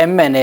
MNA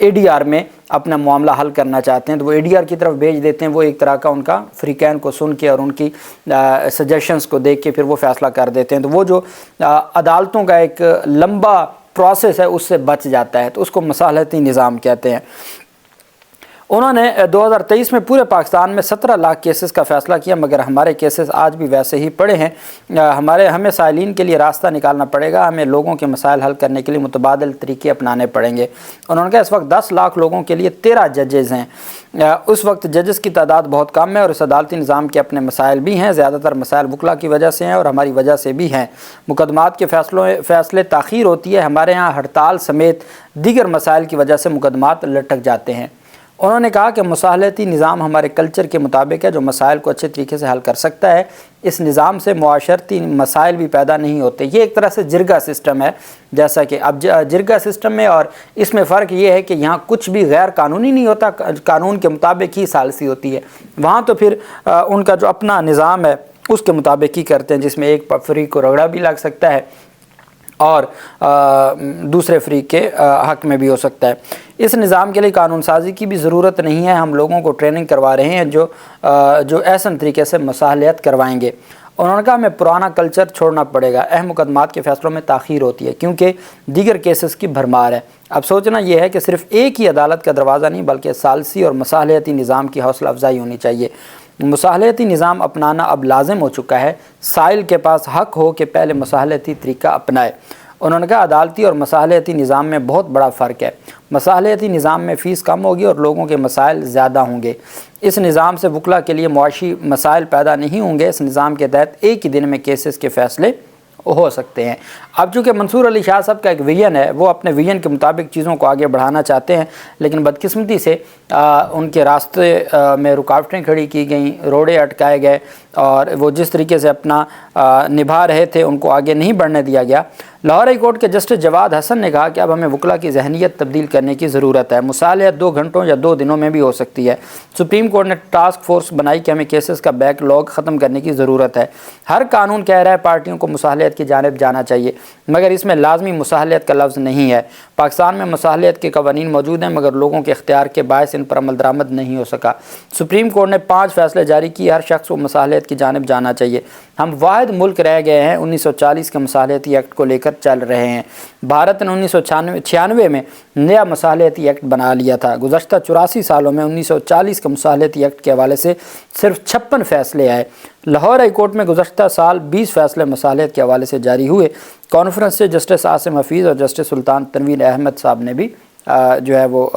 ADR میں اپنا معاملہ حل کرنا چاہتے ہیں تو وہ ADR کی طرف بھیج دیتے ہیں. وہ ایک طرح کا ان کا فریقین کو سن کے اور ان کی سجیشنز کو دیکھ کے پھر وہ فیصلہ کر دیتے ہیں. تو وہ جو عدالتوں کا ایک لمبا پروسیس ہے اس سے بچ جاتا ہے, تو اس کو مصالحتی نظام کہتے ہیں. انہوں نے 2023 میں پورے پاکستان میں 17 لاکھ کیسز کا فیصلہ کیا, مگر ہمارے کیسز آج بھی ویسے ہی پڑے ہیں. ہمیں سائلین کے لیے راستہ نکالنا پڑے گا, ہمیں لوگوں کے مسائل حل کرنے کے لیے متبادل طریقے اپنانے پڑیں گے. انہوں نے کہا اس وقت 10 لاکھ لوگوں کے لیے 13 ججز ہیں. اس وقت ججز کی تعداد بہت کم ہے اور اس عدالتی نظام کے اپنے مسائل بھی ہیں. زیادہ تر مسائل وکلا کی وجہ سے ہیں اور ہماری وجہ سے بھی ہیں. مقدمات کے فیصلے تاخیر ہوتی ہے. ہمارے ہاں ہڑتال سمیت دیگر مسائل کی وجہ سے مقدمات لٹک جاتے ہیں. انہوں نے کہا کہ مصالحتی نظام ہمارے کلچر کے مطابق ہے جو مسائل کو اچھے طریقے سے حل کر سکتا ہے. اس نظام سے معاشرتی مسائل بھی پیدا نہیں ہوتے. یہ ایک طرح سے جرگہ سسٹم ہے, جیسا کہ اب جرگہ سسٹم میں اور اس میں فرق یہ ہے کہ یہاں کچھ بھی غیر قانونی نہیں ہوتا, قانون کے مطابق ہی ثالثی ہوتی ہے. وہاں تو پھر ان کا جو اپنا نظام ہے اس کے مطابق ہی کرتے ہیں, جس میں ایک فریق کو رگڑا بھی لگ سکتا ہے اور دوسرے فریق کے حق میں بھی ہو سکتا ہے. اس نظام کے لیے قانون سازی کی بھی ضرورت نہیں ہے. ہم لوگوں کو ٹریننگ کروا رہے ہیں جو احسن طریقے سے مصالحت کروائیں گے. انہوں نے کہا ہمیں پرانا کلچر چھوڑنا پڑے گا. اہم مقدمات کے فیصلوں میں تاخیر ہوتی ہے کیونکہ دیگر کیسز کی بھرمار ہے. اب سوچنا یہ ہے کہ صرف ایک ہی عدالت کا دروازہ نہیں بلکہ ثالثی اور مصالحتی نظام کی حوصلہ افزائی ہونی چاہیے. مصالحتی نظام اپنانا اب لازم ہو چکا ہے. سائل کے پاس حق ہو کہ پہلے مصالحتی طریقہ اپنائے. انہوں نے کہا عدالتی اور مصالحتی نظام میں بہت بڑا فرق ہے. مصالحتی نظام میں فیس کم ہوگی اور لوگوں کے مسائل زیادہ ہوں گے. اس نظام سے وکلا کے لیے معاشی مسائل پیدا نہیں ہوں گے. اس نظام کے تحت ایک ہی دن میں کیسز کے فیصلے ہو سکتے ہیں. اب چونکہ منصور علی شاہ صاحب کا ایک ویژن ہے, وہ اپنے ویژن کے مطابق چیزوں کو آگے بڑھانا چاہتے ہیں, لیکن بدقسمتی سے ان کے راستے میں رکاوٹیں کھڑی کی گئیں, روڑے اٹکائے گئے اور وہ جس طریقے سے اپنا نبھا رہے تھے ان کو آگے نہیں بڑھنے دیا گیا. لاہور ہائی کورٹ کے جسٹس جواد حسن نے کہا کہ اب ہمیں وکلا کی ذہنیت تبدیل کرنے کی ضرورت ہے. مصالحت 2 گھنٹوں یا 2 دنوں میں بھی ہو سکتی ہے. سپریم کورٹ نے ٹاسک فورس بنائی کہ ہمیں کیسز کا بیک لاگ ختم کرنے کی ضرورت ہے. ہر قانون کہہ رہا ہے پارٹیوں کو مصالحت کی جانب جانا چاہیے, مگر اس میں لازمی مصالحت کا لفظ نہیں ہے. پاکستان میں مصالحت کے قوانین موجود ہیں مگر لوگوں کے اختیار کے باعث ان پر عمل درآمد نہیں ہو سکا. سپریم کورٹ نے 5 فیصلے جاری کیے. ہر شخص کو مصالحت کی جانب جانا چاہیے. ہم واحد ملک رہ گئے ہیں 1940 کے مصالحتی ایکٹ کو لے کر چل رہے ہیں. بھارت نے 1996 میں نیا مصالحتی ایکٹ بنا لیا تھا. گزشتہ 84 سالوں میں 1940 کے مصالحتی ایکٹ کے حوالے سے صرف 56 فیصلے آئے. لاہور ہائی کورٹ میں گزشتہ سال 20 فیصلے مصالحت کے حوالے سے جاری ہوئے. کانفرنس سے جسٹس عاصم حفیظ اور جسٹس سلطان تنویر احمد صاحب نے بھی جو ہے وہ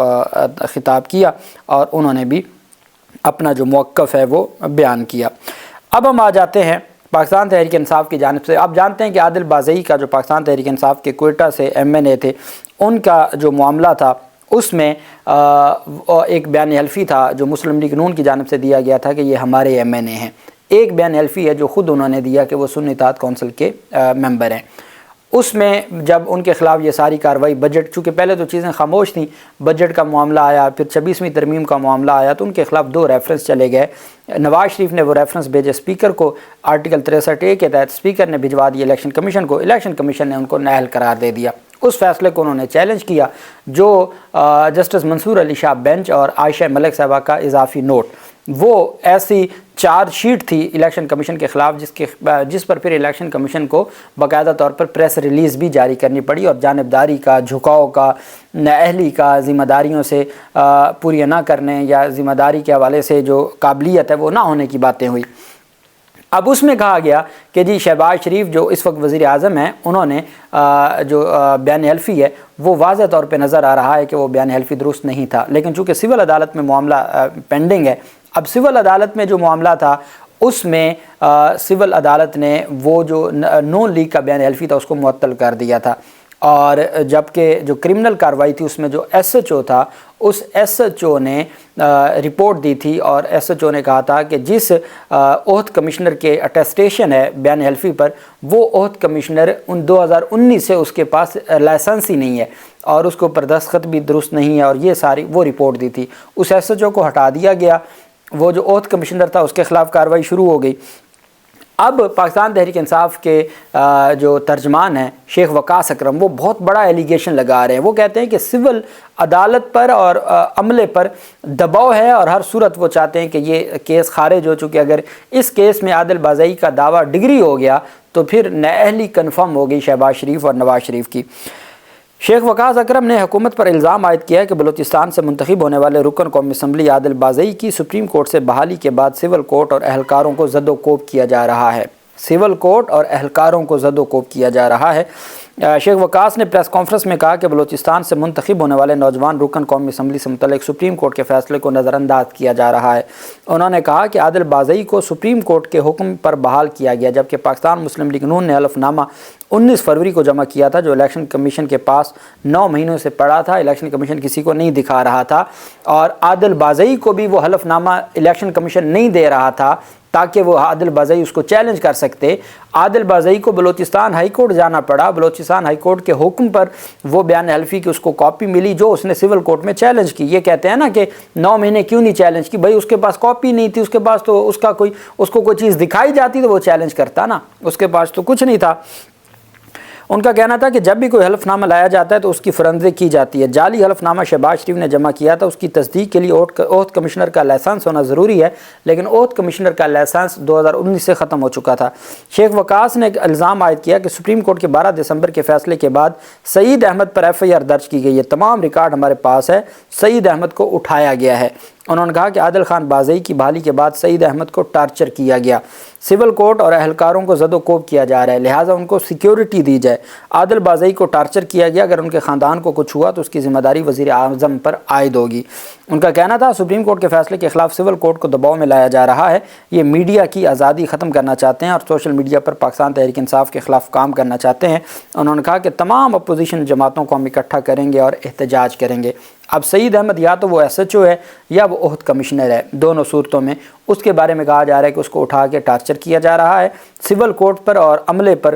خطاب کیا اور انہوں نے بھی اپنا جو موقف ہے وہ بیان کیا. اب ہم آ جاتے ہیں پاکستان تحریک انصاف کی جانب سے. آپ جانتے ہیں کہ عادل بازئی کا جو پاکستان تحریک انصاف کے کوئٹہ سے MNA تھے, ان کا جو معاملہ تھا اس میں ایک بیان حلفی تھا جو مسلم لیگ نون کی جانب سے دیا گیا تھا کہ یہ ہمارے MNA ہیں. ایک بیان حلفی ہے جو خود انہوں نے دیا کہ وہ سنی اتحاد کونسل کے ممبر ہیں. اس میں جب ان کے خلاف یہ ساری کارروائی بجٹ, چونکہ پہلے تو چیزیں خاموش تھیں, بجٹ کا معاملہ آیا, پھر 26ویں ترمیم کا معاملہ آیا, تو ان کے خلاف 2 ریفرنس چلے گئے. نواز شریف نے وہ ریفرنس بھیجے اسپیکر کو. آرٹیکل 63A کے تحت اسپیکر نے بھجوا دیے الیکشن کمیشن کو. الیکشن کمیشن نے ان کو نااہل قرار دے دیا. اس فیصلے کو انہوں نے چیلنج کیا جو جسٹس منصور علی شاہ بینچ اور عائشہ ملک صاحبہ کا اضافی نوٹ, وہ ایسی چارج شیٹ تھی الیکشن کمیشن کے خلاف جس پر پھر الیکشن کمیشن کو باقاعدہ طور پر پریس ریلیز بھی جاری کرنی پڑی اور جانبداری کا, جھکاؤ کا, نااہلی کا, ذمہ داریوں سے پوری نہ کرنے یا ذمہ داری کے حوالے سے جو قابلیت ہے وہ نہ ہونے کی باتیں ہوئی. اب اس میں کہا گیا کہ جی شہباز شریف جو اس وقت وزیر اعظم ہیں, انہوں نے جو بیان حلفی ہے وہ واضح طور پہ نظر آ رہا ہے کہ وہ بیان حلفی درست نہیں تھا. لیکن چونکہ سول عدالت میں معاملہ پینڈنگ ہے, اب سول عدالت میں جو معاملہ تھا اس میں سول عدالت نے وہ جو نون لیگ کا بیان حلفی تھا اس کو معطل کر دیا تھا. اور جبکہ جو کرمنل کارروائی تھی اس میں جو SHO تھا, اس SHO نے رپورٹ دی تھی اور SHO نے کہا تھا کہ جس عہد کمشنر کے اٹیسٹیشن ہے بیان حلفی پر, وہ عہد کمشنر 2019 سے اس کے پاس لائسنس ہی نہیں ہے اور اس کے اوپر دستخط بھی درست نہیں ہے, اور یہ ساری وہ رپورٹ دی تھی. اس SHO کو ہٹا دیا گیا. وہ جو عہد کمشنر تھا اس کے خلاف کارروائی شروع ہو گئی. اب پاکستان تحریک انصاف کے جو ترجمان ہیں شیخ وقاص اکرم، وہ بہت بڑا ایلیگیشن لگا رہے ہیں۔ وہ کہتے ہیں کہ سول عدالت پر اور عملے پر دباؤ ہے، اور ہر صورت وہ چاہتے ہیں کہ یہ کیس خارج ہو، چونکہ اگر اس کیس میں عادل بازئی کا دعویٰ ڈگری ہو گیا تو پھر نااہلی کنفرم ہو گئی شہباز شریف اور نواز شریف کی۔ شیخ وقاص اکرم نے حکومت پر الزام عائد کیا ہے کہ بلوچستان سے منتخب ہونے والے رکن قومی اسمبلی عادل بازئی کی سپریم کورٹ سے بحالی کے بعد سول کورٹ اور اہلکاروں کو زد و کوب کیا جا رہا ہے۔ سول کورٹ اور اہلکاروں کو زد و کوب کیا جا رہا ہے۔ شیخ وقاص نے پریس کانفرنس میں کہا کہ بلوچستان سے منتخب ہونے والے نوجوان رکن قومی اسمبلی سے متعلق سپریم کورٹ کے فیصلے کو نظر انداز کیا جا رہا ہے۔ انہوں نے کہا کہ عادل بازئی کو سپریم کورٹ کے حکم پر بحال کیا گیا، جبکہ پاکستان مسلم لیگ نون نے حلف نامہ 19 فروری کو جمع کیا تھا، جو الیکشن کمیشن کے پاس 9 مہینوں سے پڑا تھا۔ الیکشن کمیشن کسی کو نہیں دکھا رہا تھا، اور عادل بازئی کو بھی وہ حلف نامہ الیکشن کمیشن نہیں دے رہا تھا تاکہ وہ عادل بازئی اس کو چیلنج کر سکتے۔ عادل بازئی کو بلوچستان ہائی کورٹ جانا پڑا۔ بلوچستان ہائی کورٹ کے حکم پر وہ بیان حلفی کی اس کو کاپی ملی جو اس نے سول کورٹ میں چیلنج کی۔ یہ کہتے ہیں نا کہ 9 مہینے کیوں نہیں چیلنج کی؟ بھائی اس کے پاس کاپی نہیں تھی، اس کے پاس تو اس کو کوئی چیز دکھائی جاتی تو وہ چیلنج کرتا نا، اس کے پاس تو کچھ نہیں تھا۔ ان کا کہنا تھا کہ جب بھی کوئی حلف نامہ لایا جاتا ہے تو اس کی فرنزک کی جاتی ہے۔ جعلی حلف نامہ شہباز شریف نے جمع کیا تھا، اس کی تصدیق کے لیے عہد کمشنر کا لائسنس ہونا ضروری ہے، لیکن عہد کمشنر کا لائسنس 2019 سے ختم ہو چکا تھا۔ شیخ وقاص نے الزام عائد کیا کہ سپریم کورٹ کے 12 دسمبر کے فیصلے کے بعد سعید احمد پر FIR درج کی گئی ہے، تمام ریکارڈ ہمارے پاس ہے، سعید احمد کو اٹھایا گیا ہے۔ انہوں نے کہا کہ عادل خان بازئی کی بحالی کے بعد سعید احمد کو ٹارچر کیا گیا، سول کورٹ اور اہلکاروں کو زد و کوب کیا جا رہا ہے، لہٰذا ان کو سیکیورٹی دی جائے۔ عادل بازئی کو ٹارچر کیا گیا، اگر ان کے خاندان کو کچھ ہوا تو اس کی ذمہ داری وزیر اعظم پر عائد ہوگی۔ ان کا کہنا تھا سپریم کورٹ کے فیصلے کے خلاف سول کورٹ کو دباؤ میں لایا جا رہا ہے، یہ میڈیا کی آزادی ختم کرنا چاہتے ہیں اور سوشل میڈیا پر پاکستان تحریک انصاف کے خلاف کام کرنا چاہتے ہیں۔ انہوں نے کہا کہ تمام اپوزیشن جماعتوں کو ہم اکٹھا کریں گے اور احتجاج کریں گے۔ اب سعید احمد یا تو وہ SHO ہے یا وہ عہد کمشنر ہے، دونوں صورتوں میں اس کے بارے میں کہا جا رہا ہے کہ اس کو اٹھا کے ٹارچر کیا جا رہا ہے، سول کورٹ پر اور عملے پر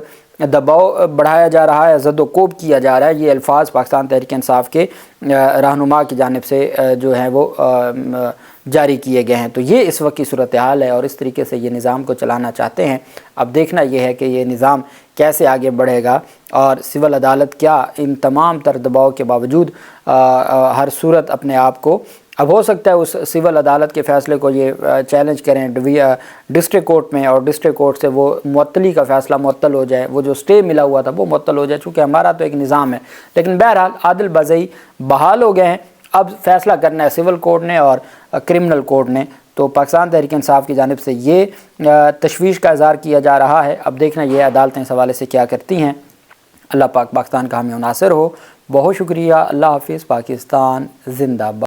دباؤ بڑھایا جا رہا ہے، زد و کوب کیا جا رہا ہے۔ یہ الفاظ پاکستان تحریک انصاف کے رہنما کی جانب سے جو ہیں وہ جاری کیے گئے ہیں۔ تو یہ اس وقت کی صورتحال ہے اور اس طریقے سے یہ نظام کو چلانا چاہتے ہیں۔ اب دیکھنا یہ ہے کہ یہ نظام کیسے آگے بڑھے گا، اور سول عدالت کیا ان تمام تر دباؤ کے باوجود ہر صورت اپنے آپ کو، اب ہو سکتا ہے اس سول عدالت کے فیصلے کو یہ چیلنج کریں ڈسٹرکٹ کورٹ میں، اور ڈسٹرکٹ کورٹ سے وہ معطلی کا فیصلہ معطل ہو جائے، وہ جو سٹے ملا ہوا تھا وہ معطل ہو جائے، چونکہ ہمارا تو ایک نظام ہے۔ لیکن بہرحال عادل بازئی بحال ہو گئے ہیں، اب فیصلہ کرنا ہے سول کورٹ نے اور کرمنل کورٹ نے۔ تو پاکستان تحریک انصاف کی جانب سے یہ تشویش کا اظہار کیا جا رہا ہے۔ اب دیکھنا یہ عدالتیں اس حوالے سے کیا کرتی ہیں۔ اللہ پاک پاکستان کا حامی و ناصر ہو۔ بہت شکریہ۔ اللہ حافظ۔ پاکستان زندہ باد۔